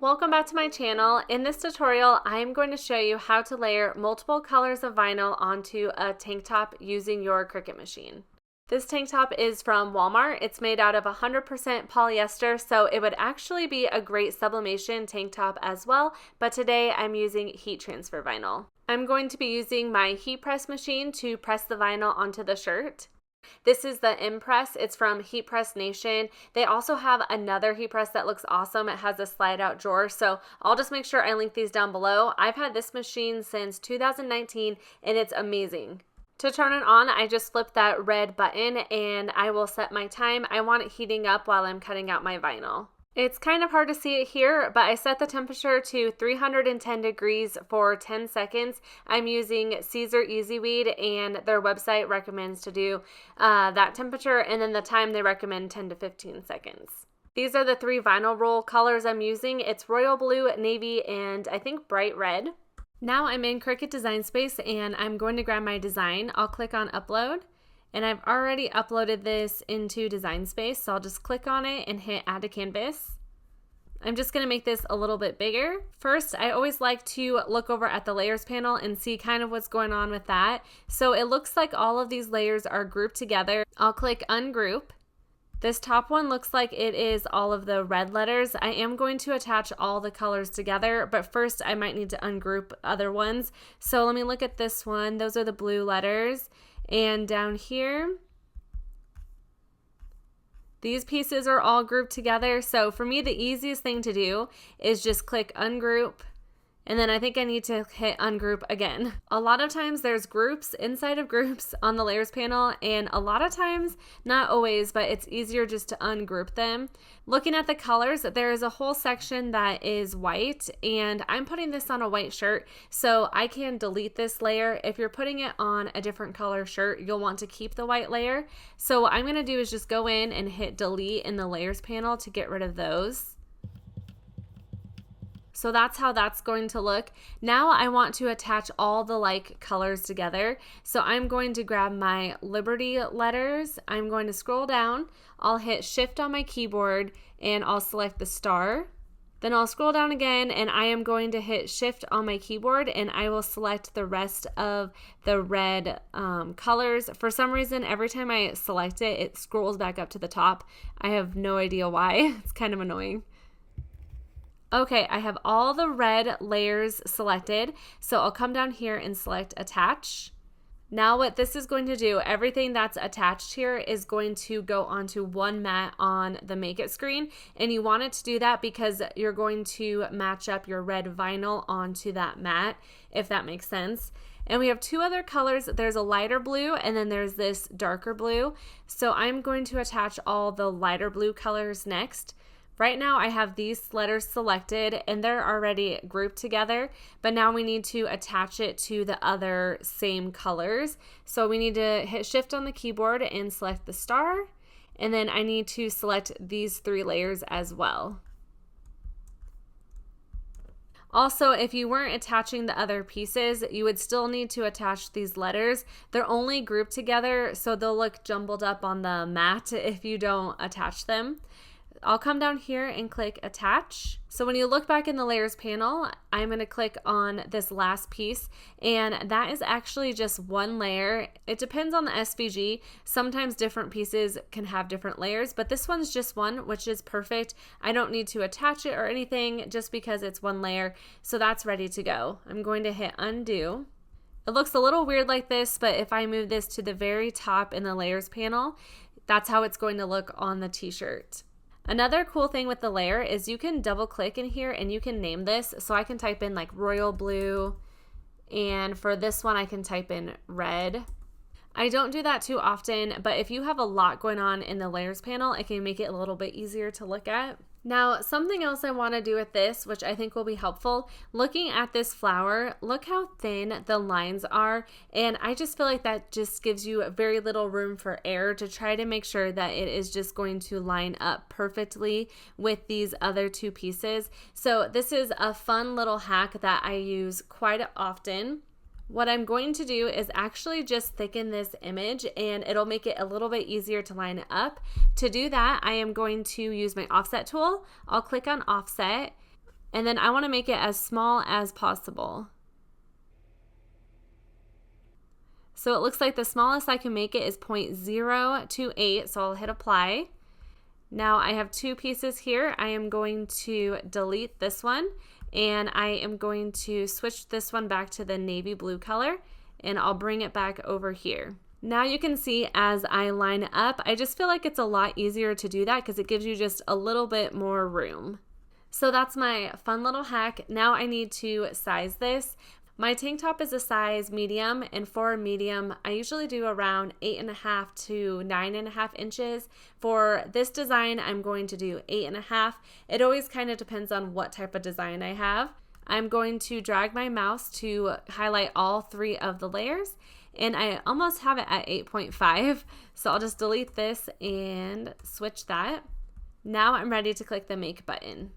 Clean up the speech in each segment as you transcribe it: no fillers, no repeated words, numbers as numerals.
Welcome back to my channel. In this tutorial, I am going to show you how to layer multiple colors of vinyl onto a tank top using your Cricut machine. This tank top is from Walmart. It's made out of 100% polyester, so it would actually be a great sublimation tank top as well, but today I'm using heat transfer vinyl. I'm going to be using my heat press machine to press the vinyl onto the shirt. This is the Impress. It's from Heat Press Nation. They also have another heat press that looks awesome. It has a slide out drawer, so I'll just make sure I link these down below. I've had this machine since 2019 and it's amazing. To turn it on, I just flip that red button and I will set my time. I want it heating up while I'm cutting out my vinyl. It's kind of hard to see it here, but I set the temperature to 310 degrees for 10 seconds. I'm using Caesar EasyWeed, and their website recommends to do that temperature, and then the time they recommend 10 to 15 seconds. These are the three vinyl roll colors I'm using. It's royal blue, navy, and I think bright red. Now I'm in Cricut Design Space, and I'm going to grab my design. I'll click on Upload. And I've already uploaded this into Design Space, so I'll just click on it and hit Add to Canvas. I'm just going to make this a little bit bigger. First, I always like to look over at the layers panel and see kind of what's going on with that. So it looks like all of these layers are grouped together. I'll click Ungroup. This top one looks like it is all of the red letters. I am going to attach all the colors together, but first I might need to ungroup other ones. So let me look at this one. Those are the blue letters. And down here, these pieces are all grouped together. So for me, the easiest thing to do is just click Ungroup. And then I think I need to hit Ungroup again. A lot of times there's groups inside of groups on the layers panel, and a lot of times, not always, but it's easier just to ungroup them. Looking at the colors, there is a whole section that is white, and I'm putting this on a white shirt, so I can delete this layer. If you're putting it on a different color shirt, you'll want to keep the white layer. So what I'm gonna do is just go in and hit delete in the layers panel to get rid of those. So that's how that's going to look. Now I want to attach all the like colors together. So I'm going to grab my Liberty letters. I'm going to scroll down. I'll hit Shift on my keyboard and I'll select the star. Then I'll scroll down again and I am going to hit Shift on my keyboard and I will select the rest of the red colors. For some reason, every time I select it, it scrolls back up to the top. I have no idea why. It's kind of annoying. Okay, I have all the red layers selected, so I'll come down here and select Attach. Now what this is going to do, everything that's attached here is going to go onto one mat on the Make It screen, and you want it to do that because you're going to match up your red vinyl onto that mat, if that makes sense. And we have two other colors. There's a lighter blue and then there's this darker blue. So I'm going to attach all the lighter blue colors next. Right now I have these letters selected and they're already grouped together, but now we need to attach it to the other same colors. So we need to hit Shift on the keyboard and select the star, and then I need to select these three layers as well. Also, if you weren't attaching the other pieces, you would still need to attach these letters. They're only grouped together, so they'll look jumbled up on the mat if you don't attach them. I'll come down here and click Attach. So when you look back in the layers panel, I'm going to click on this last piece, and that is actually just one layer. It depends on the SVG. Sometimes different pieces can have different layers, but this one's just one, which is perfect. I don't need to attach it or anything just because it's one layer, so that's ready to go. I'm going to hit Undo. It looks a little weird like this, but if I move this to the very top in the layers panel, that's how it's going to look on the t-shirt. Another cool thing with the layer is you can double click in here and you can name this. So I can type in like royal blue, and for this one I can type in red. I don't do that too often, but if you have a lot going on in the layers panel, it can make it a little bit easier to look at. Now, something else I want to do with this, which I think will be helpful, looking at this flower, look how thin the lines are, and I just feel like that just gives you very little room for error to try to make sure that it is just going to line up perfectly with these other two pieces. So this is a fun little hack that I use quite often. What I'm going to do is actually just thicken this image, and it'll make it a little bit easier to line it up. To do that, I am going to use my offset tool. I'll click on offset, And then I want to make it as small as possible. So it looks like the smallest I can make it is 0.028, so I'll hit apply. Now I have two pieces here. I am going to delete this one, and I am going to switch this one back to the navy blue color, and I'll bring it back over here. Now you can see as I line up, I just feel like it's a lot easier to do that because it gives you just a little bit more room. So that's my fun little hack. Now I need to size this. My tank top is a size medium, and for a medium, I usually do around 8.5 to 9.5 inches. For this design, I'm going to do 8.5. It always kind of depends on what type of design I have. I'm going to drag my mouse to highlight all three of the layers, and I almost have it at 8.5. So I'll just delete this and switch that. Now I'm ready to click the make button.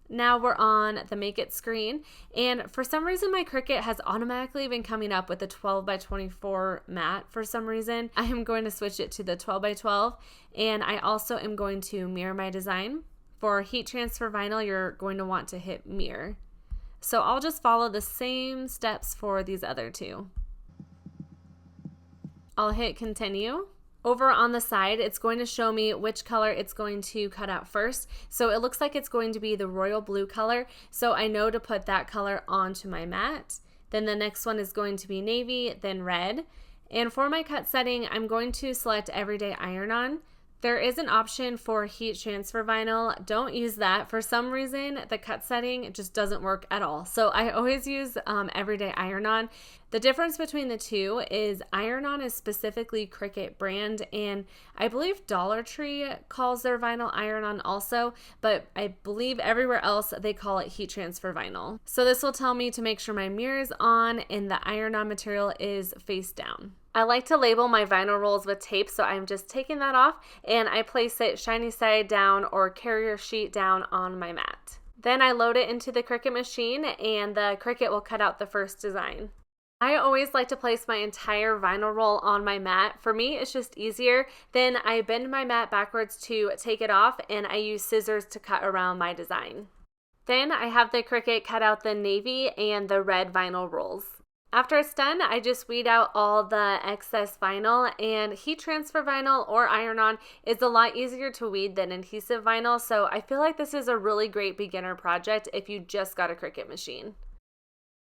Now we're on the Make It screen, and for some reason my Cricut has automatically been coming up with the 12 by 24 mat for some reason. I am going to switch it to the 12 by 12, and I also am going to mirror my design. For heat transfer vinyl, you're going to want to hit mirror. So I'll just follow the same steps for these other two. I'll hit continue. Over on the side, it's going to show me which color it's going to cut out first. So it looks like it's going to be the royal blue color. So I know to put that color onto my mat. Then the next one is going to be navy, then red. And for my cut setting, I'm going to select everyday iron on. There is an option for heat transfer vinyl. Don't use that. For some reason, the cut setting just doesn't work at all. So I always use everyday iron on. The difference between the two is iron on is specifically Cricut brand, and I believe Dollar Tree calls their vinyl iron on also, but I believe everywhere else they call it heat transfer vinyl. So this will tell me to make sure my mirror is on and the iron on material is face down. I like to label my vinyl rolls with tape, so I'm just taking that off and I place it shiny side down or carrier sheet down on my mat. Then I load it into the Cricut machine and the Cricut will cut out the first design. I always like to place my entire vinyl roll on my mat. For me, it's just easier. Then I bend my mat backwards to take it off, and I use scissors to cut around my design. Then I have the Cricut cut out the navy and the red vinyl rolls. After it's done, I just weed out all the excess vinyl, and heat transfer vinyl or iron-on is a lot easier to weed than adhesive vinyl, so I feel like this is a really great beginner project if you just got a Cricut machine.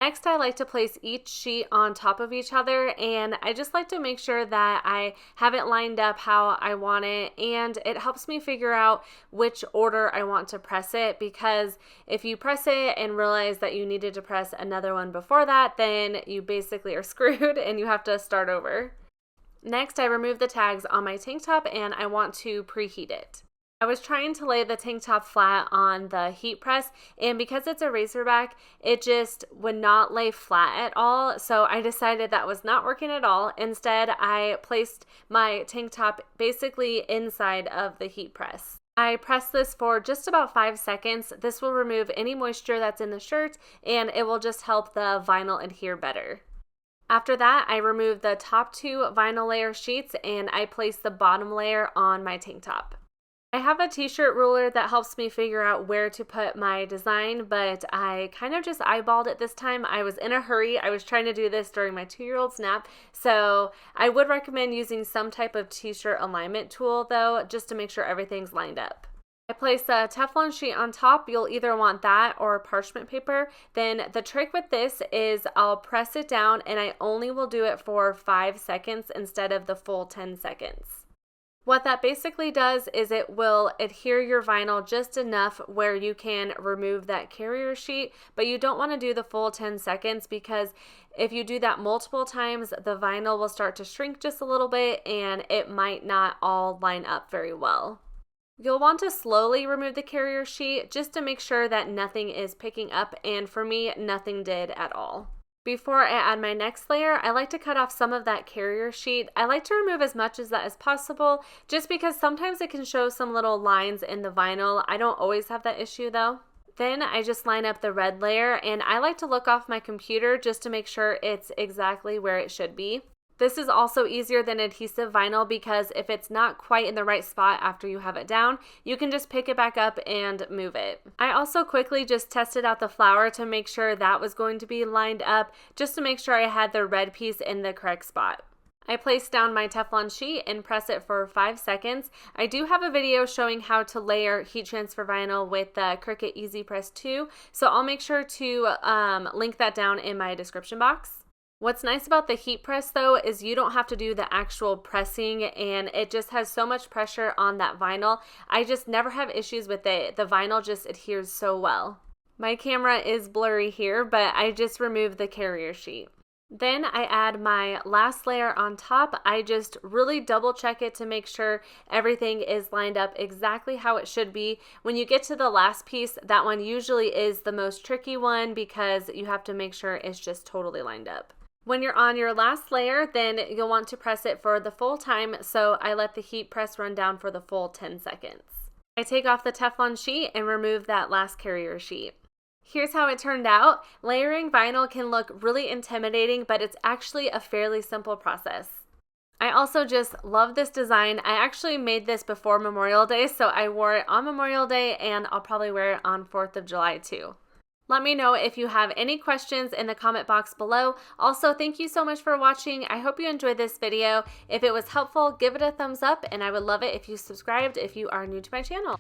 Next, I like to place each sheet on top of each other, and I just like to make sure that I have it lined up how I want it, and it helps me figure out which order I want to press it, because if you press it and realize that you needed to press another one before that, then you basically are screwed and you have to start over. Next, I remove the tags on my tank top and I want to preheat it. I was trying to lay the tank top flat on the heat press, and because it's a racerback, it just would not lay flat at all, so I decided that was not working at all. Instead, I placed my tank top basically inside of the heat press. I pressed this for just about 5 seconds. This will remove any moisture that's in the shirt, and it will just help the vinyl adhere better. After that, I removed the top two vinyl layer sheets, and I placed the bottom layer on my tank top. I have a t-shirt ruler that helps me figure out where to put my design, but I kind of just eyeballed it this time. I was in a hurry. I was trying to do this during my 2-year-old's nap, so I would recommend using some type of t-shirt alignment tool though, just to make sure everything's lined up. I place a Teflon sheet on top. You'll either want that or parchment paper. Then the trick with this is I'll press it down, and I only will do it for 5 seconds instead of the full 10 seconds. What that basically does is it will adhere your vinyl just enough where you can remove that carrier sheet, but you don't want to do the full 10 seconds because if you do that multiple times, the vinyl will start to shrink just a little bit and it might not all line up very well. You'll want to slowly remove the carrier sheet just to make sure that nothing is picking up, and for me, nothing did at all. Before I add my next layer, I like to cut off some of that carrier sheet. I like to remove as much of that as possible just because sometimes it can show some little lines in the vinyl. I don't always have that issue though. Then I just line up the red layer, and I like to look off my computer just to make sure it's exactly where it should be. This is also easier than adhesive vinyl because if it's not quite in the right spot after you have it down, you can just pick it back up and move it. I also quickly just tested out the flower to make sure that was going to be lined up, just to make sure I had the red piece in the correct spot. I place down my Teflon sheet and press it for 5 seconds. I do have a video showing how to layer heat transfer vinyl with the Cricut Easy Press 2, so I'll make sure to link that down in my description box. What's nice about the heat press though is you don't have to do the actual pressing, and it just has so much pressure on that vinyl. I just never have issues with it. The vinyl just adheres so well. My camera is blurry here, but I just removed the carrier sheet. Then I add my last layer on top. I just really double check it to make sure everything is lined up exactly how it should be. When you get to the last piece, that one usually is the most tricky one because you have to make sure it's just totally lined up. When you're on your last layer, then you'll want to press it for the full time, so I let the heat press run down for the full 10 seconds. I take off the Teflon sheet and remove that last carrier sheet. Here's how it turned out. Layering vinyl can look really intimidating, but it's actually a fairly simple process. I also just love this design. I actually made this before Memorial Day, so I wore it on Memorial Day, and I'll probably wear it on 4th of July too. Let me know if you have any questions in the comment box below. Also, thank you so much for watching. I hope you enjoyed this video. If it was helpful, give it a thumbs up, and I would love it if you subscribed if you are new to my channel.